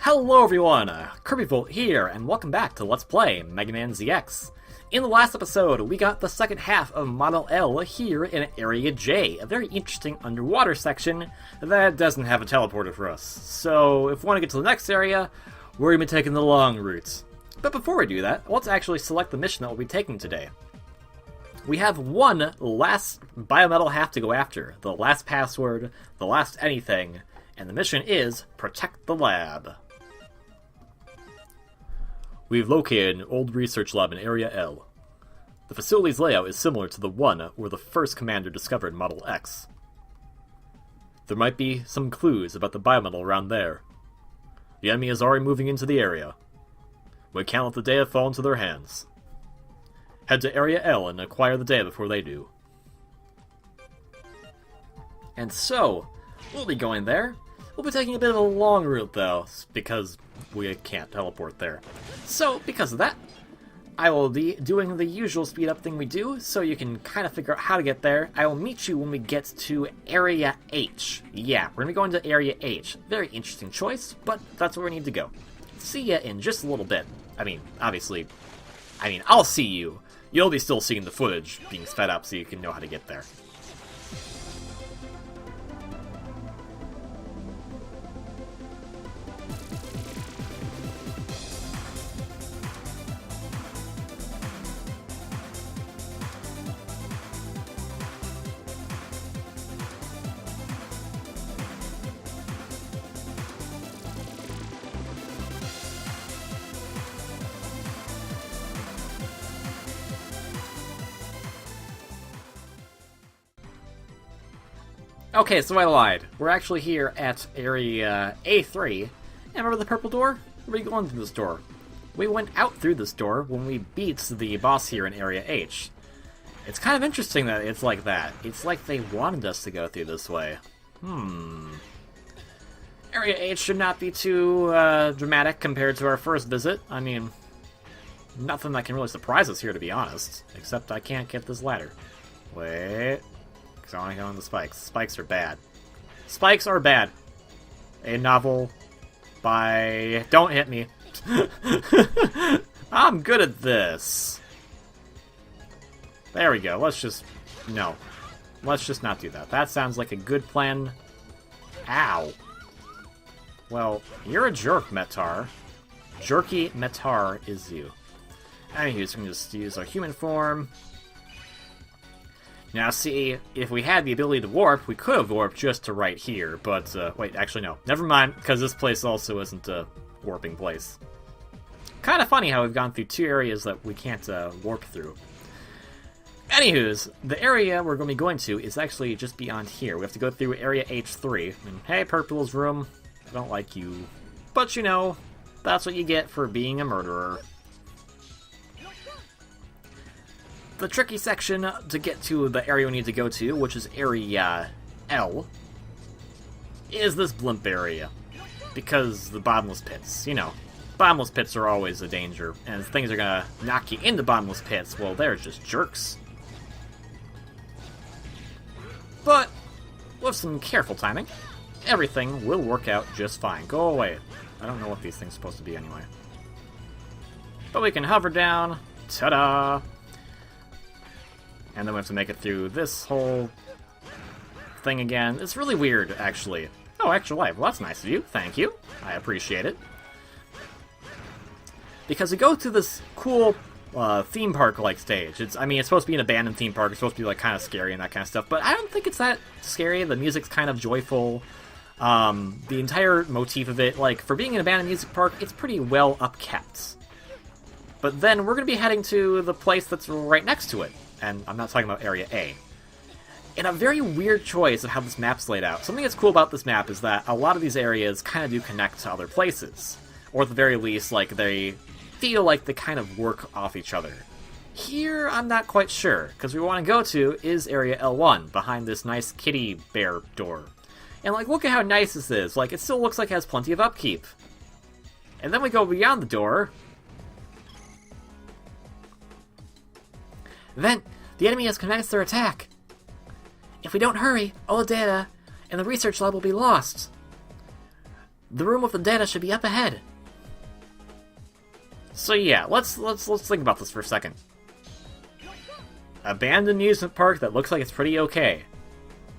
Hello everyone, KirbyVolt here, and welcome back to Let's Play Mega Man ZX. In the last episode, we got the second half of Model L here in Area J, a very interesting underwater section that doesn't have a teleporter for us. So, if we want to get to the next area, we're going to be taking the long route. But before we do that, let's actually select the mission that we'll be taking today. We have one last biometal half to go after, the last password, the last anything, and the mission is Protect the Lab. We've located an old research lab in Area L. The facility's layout is similar to the one where the first commander discovered Model X. There might be some clues about the biometal around there. The enemy is already moving into the area. We can't let the data fall into their hands. Head to Area L and acquire the data before they do. And so, we'll be going there. We'll be taking a bit of a long route, though, because we can't teleport there. So, because of that, I will be doing the usual speed-up thing we do, so you can kind of figure out how to get there. I will meet you when we get to Area H. Yeah, we're going to be going to Area H. Very interesting choice, but that's where we need to go. See ya in just a little bit. Obviously, I'll see you. You'll be still seeing the footage being sped up so you can know how to get there. Okay, so I lied. We're actually here at Area A3. And remember the purple door? Where are we going through this door? We went out through this door when we beat the boss here in Area H. It's kind of interesting that it's like that. It's like they wanted us to go through this way. Area H should not be too dramatic compared to our first visit. Nothing that can really surprise us here, to be honest. Except I can't get this ladder. Wait. Because I want to go on the spikes. Spikes are bad. Spikes are bad. A novel by... Don't hit me. I'm good at this. There we go. Let's just... No. Let's just not do that. That sounds like a good plan. Ow. Well, you're a jerk, Metar. Jerky Metar is you. Anywho, so we can just use our human form. Now, see, if we had the ability to warp, we could have warped just to right here, but, wait, actually, no. Never mind, because this place also isn't a warping place. Kind of funny how we've gone through two areas that we can't, warp through. Anywho's, the area we're going to be going to is actually just beyond here. We have to go through Area H3, and hey, Purple's room, I don't like you. But, you know, that's what you get for being a murderer. The tricky section to get to the area we need to go to, which is Area L, is this blimp area. Because the bottomless pits, you know, bottomless pits are always a danger, and if things are gonna knock you into bottomless pits, well, they're just jerks. But, with some careful timing, everything will work out just fine. Go away. I don't know what these things are supposed to be anyway. But we can hover down. Ta-da! And then we have to make it through this whole thing again. It's really weird, actually. Oh, extra life. Well, that's nice of you. Thank you. I appreciate it. Because we go through this cool theme park-like stage. It's supposed to be an abandoned theme park. It's supposed to be, like, kind of scary and that kind of stuff. But I don't think it's that scary. The music's kind of joyful. The entire motif of it, like, for being an abandoned music park, it's pretty well upkept. But then we're going to be heading to the place that's right next to it. And I'm not talking about Area A. And a very weird choice of how this map's laid out. Something that's cool about this map is that a lot of these areas kind of do connect to other places. Or at the very least, like, they feel like they kind of work off each other. Here, I'm not quite sure, because we want to go to is Area L1, behind this nice kitty bear door. And, like, look at how nice this is. Like, it still looks like it has plenty of upkeep. And then we go beyond the door. Then, the enemy has commenced their attack. If we don't hurry, all the data and the research lab will be lost. The room with the data should be up ahead. So yeah, let's think about this for a second. Abandoned amusement park that looks like it's pretty okay.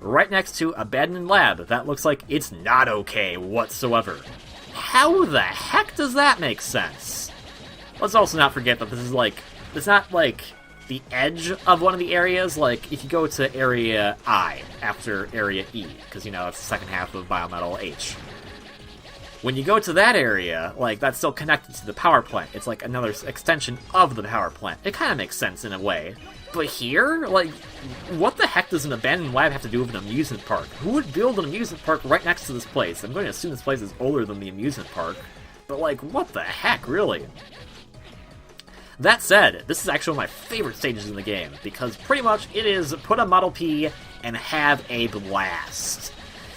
Right next to abandoned lab that looks like it's not okay whatsoever. How the heck does that make sense? Let's also not forget that this is like, it's not like the edge of one of the areas, like if you go to area I after area E, because you know it's the second half of Biometal H. When you go to that area, like that's still connected to the power plant. It's like another extension of the power plant. It kind of makes sense in a way. But here, like, what the heck does an abandoned lab have to do with an amusement park? Who would build an amusement park right next to this place? I'm going to assume this place is older than the amusement park. But, like, what the heck, really? That said, this is actually one of my favorite stages in the game, because pretty much it is put a Model P and have a blast.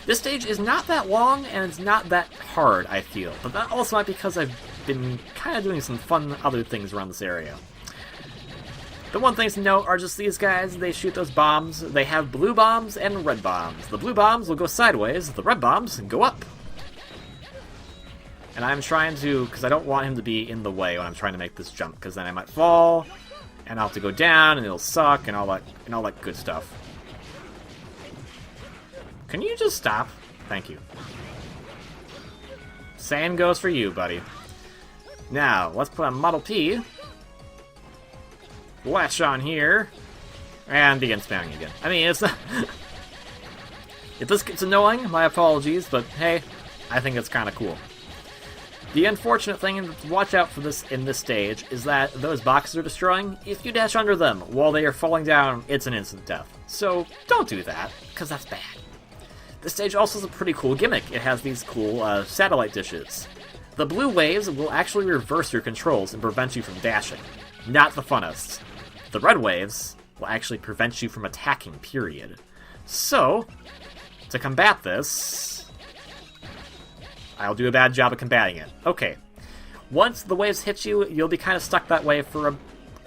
This stage is not that long, and it's not that hard, I feel. But that also might be because I've been kind of doing some fun other things around this area. The one thing to note are just these guys, they shoot those bombs. They have blue bombs and red bombs. The blue bombs will go sideways, the red bombs go up. And I'm trying to, because I don't want him to be in the way when I'm trying to make this jump, because then I might fall, and I'll have to go down, and it'll suck, and all that good stuff. Can you just stop? Thank you. Same goes for you, buddy. Now, let's put on Model P. Latch on here, and begin spamming again. I mean, it's... if this gets annoying, my apologies, but hey, I think it's kind of cool. The unfortunate thing to watch out for this in this stage is that those boxes are destroying. If you dash under them while they are falling down, it's an instant death. So don't do that, because that's bad. This stage also has a pretty cool gimmick. It has these cool satellite dishes. The blue waves will actually reverse your controls and prevent you from dashing. Not the funnest. The red waves will actually prevent you from attacking, period. So, to combat this, I'll do a bad job of combating it. Okay. Once the waves hit you, you'll be kind of stuck that way for a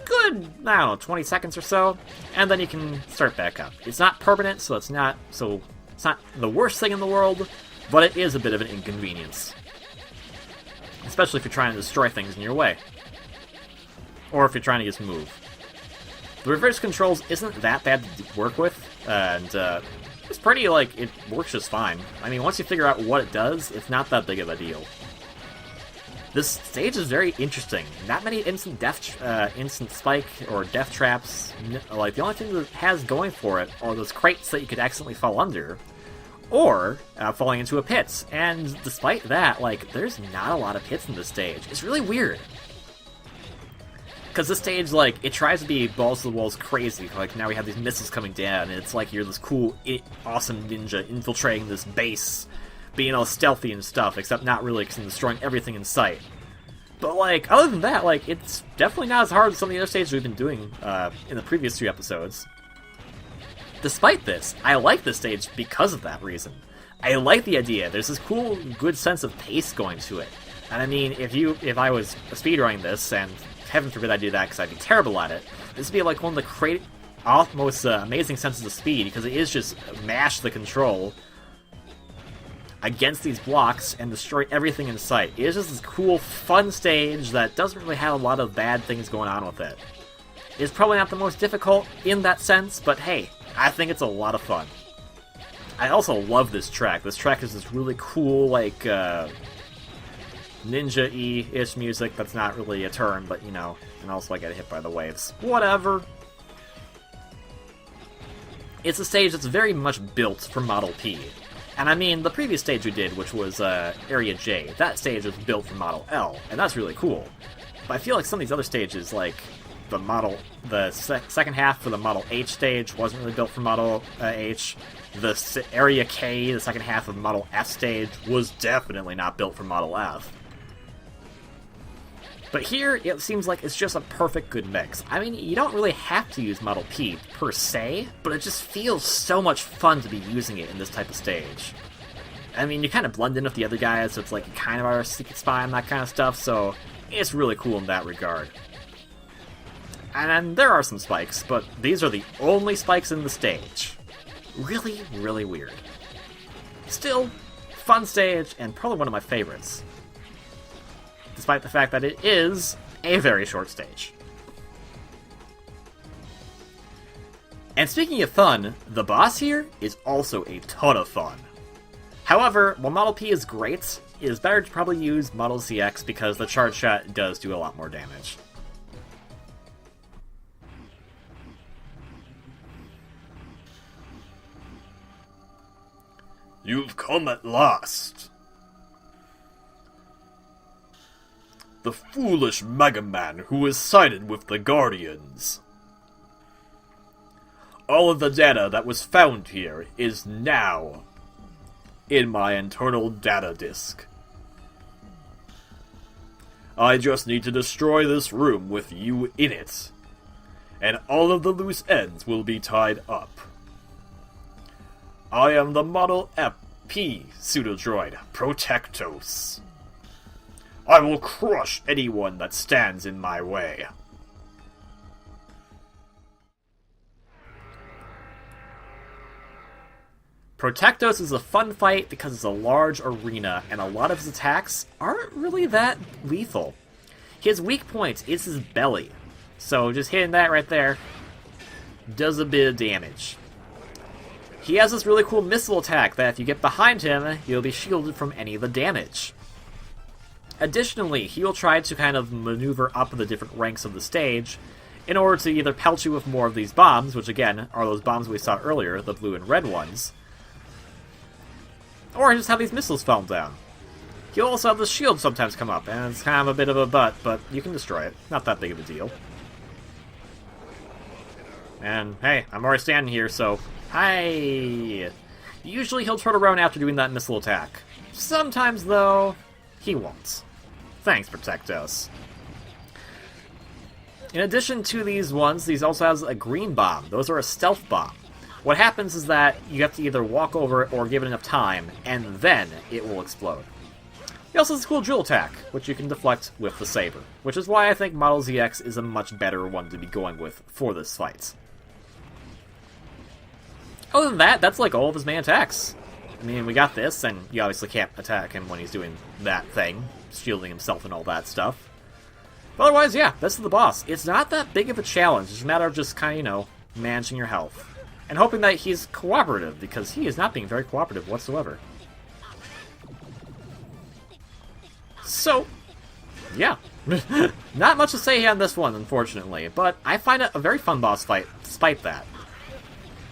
good, I don't know, 20 seconds or so, and then you can start back up. It's not permanent, so it's not the worst thing in the world, but it is a bit of an inconvenience. Especially if you're trying to destroy things in your way. Or if you're trying to just move. The reverse controls isn't that bad to work with, and it's pretty, like, it works just fine. I mean, once you figure out what it does, it's not that big of a deal. This stage is very interesting. Not many instant spike or death traps. Like, the only thing that it has going for it are those crates that you could accidentally fall under, or falling into a pit. And despite that, like, there's not a lot of pits in this stage. It's really weird. Because this stage, like, it tries to be balls-to-the-walls crazy. Like, now we have these missiles coming down, and it's like you're this cool, awesome ninja infiltrating this base, being all stealthy and stuff, except not really, because I'm destroying everything in sight. But, like, other than that, like, it's definitely not as hard as some of the other stages we've been doing in the previous 2 episodes. Despite this, I like this stage because of that reason. I like the idea. There's this cool, good sense of pace going to it. And I mean, if I was speedrunning this, and heaven forbid I do that because I'd be terrible at it, this would be like one of the most amazing senses of speed, because it is just mash the control against these blocks and destroy everything in sight. It is just this cool, fun stage that doesn't really have a lot of bad things going on with it. It's probably not the most difficult in that sense, but hey, I think it's a lot of fun. I also love this track. This track is this really cool, like, ninja-y-ish music that's not really a turn, but, you know, and also I get hit by the waves. Whatever. It's a stage that's very much built for Model P. And I mean, the previous stage we did, which was Area J, that stage was built for Model L, and that's really cool. But I feel like some of these other stages, like the second half for the Model H stage wasn't really built for Model H. The Area K, the second half of Model F stage, was definitely not built for Model F. But here, it seems like it's just a perfect good mix. I mean, you don't really have to use Model P, per se, but it just feels so much fun to be using it in this type of stage. I mean, you kind of blend in with the other guys, so it's like you kind of are a secret spy and that kind of stuff, so it's really cool in that regard. And then there are some spikes, but these are the only spikes in the stage. Really, really weird. Still, fun stage, and probably one of my favorites. Despite the fact that it is a very short stage. And speaking of fun, the boss here is also a ton of fun. However, while Model P is great, it is better to probably use Model ZX because the charge shot does do a lot more damage. You've come at last. The foolish Mega Man who has sided with the Guardians. All of the data that was found here is now in my internal data disk. I just need to destroy this room with you in it, and all of the loose ends will be tied up. I am the Model FP Pseudodroid Protectos. I will crush anyone that stands in my way. Protectos is a fun fight because it's a large arena, and a lot of his attacks aren't really that lethal. His weak point is his belly, so just hitting that right there does a bit of damage. He has this really cool missile attack that if you get behind him, you'll be shielded from any of the damage. Additionally, he will try to kind of maneuver up the different ranks of the stage in order to either pelt you with more of these bombs, which again are those bombs we saw earlier, the blue and red ones, or just have these missiles fall down. He'll also have the shield sometimes come up, and it's kind of a bit of a butt, but you can destroy it. Not that big of a deal. And hey, I'm already standing here, so hi! Usually he'll turn around after doing that missile attack. Sometimes, though, he won't. Thanks, Protectos. In addition to these ones, these also has a green bomb. Those are a stealth bomb. What happens is that you have to either walk over it or give it enough time, and then it will explode. He also has a cool drill attack, which you can deflect with the saber, which is why I think Model ZX is a much better one to be going with for this fight. Other than that, that's like all of his main attacks. I mean, we got this, and you obviously can't attack him when he's doing that thing, shielding himself and all that stuff. But otherwise, yeah, this is the boss. It's not that big of a challenge. It's a matter of just kind of, managing your health. And hoping that he's cooperative, because he is not being very cooperative whatsoever. So, yeah. Not much to say on this one, unfortunately, but I find it a very fun boss fight, despite that.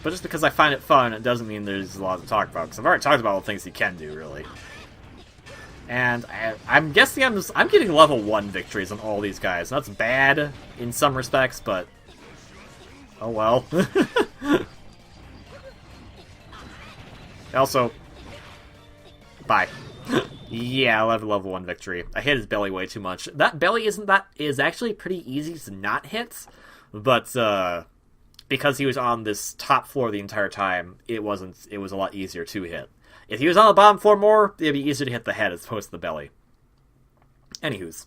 But just because I find it fun, it doesn't mean there's a lot to talk about, because I've already talked about all the things he can do, really. And I'm guessing I'm getting level 1 victories on all these guys. That's bad in some respects, but oh well. Also, bye. Yeah, I'll have a level 1 victory. I hit his belly way too much. That belly is actually pretty easy to not hit, but because he was on this top floor the entire time, it was a lot easier to hit. If he was on the bottom floor more, it'd be easier to hit the head as opposed to the belly. Anywho's.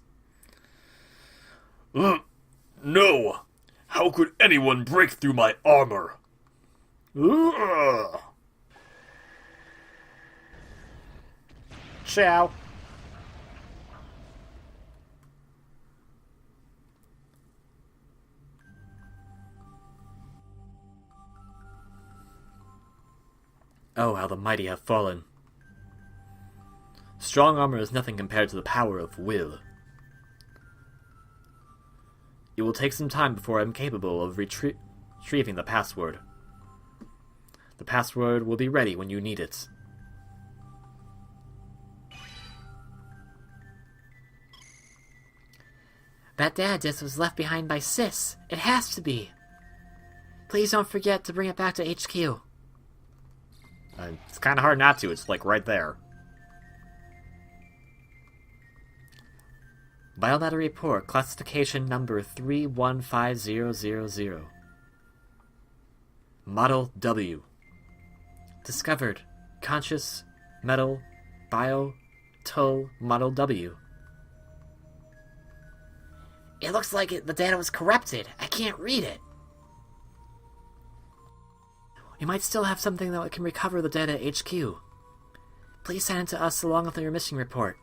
No! How could anyone break through my armor? Ciao. Oh, how the mighty have fallen. Strong armor is nothing compared to the power of will. It will take some time before I'm capable of retrieving the password. The password will be ready when you need it. That data disk was left behind by Sis. It has to be. Please don't forget to bring it back to HQ. It's kind of hard not to. It's like right there. Biodata report, classification number 315000. Model W. Discovered. Conscious, metal, bio, tow, Model W. It looks like the data was corrupted. I can't read it. We might still have something that can recover the data at HQ. Please send it to us along with your mission report.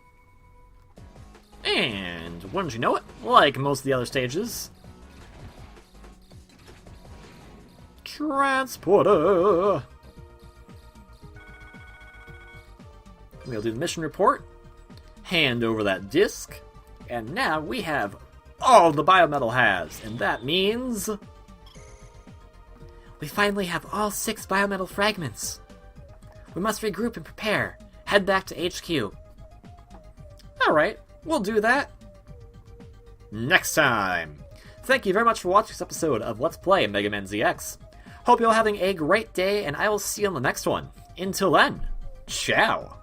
And wouldn't you know it, like most of the other stages, transporter. We'll do the mission report, hand over that disc, and now we have all the biometal has, and that means we finally have all 6 biometal fragments. We must regroup and prepare. Head back to HQ. Alright, we'll do that next time. Thank you very much for watching this episode of Let's Play Mega Man ZX. Hope you're all having a great day, and I will see you on the next one. Until then, ciao!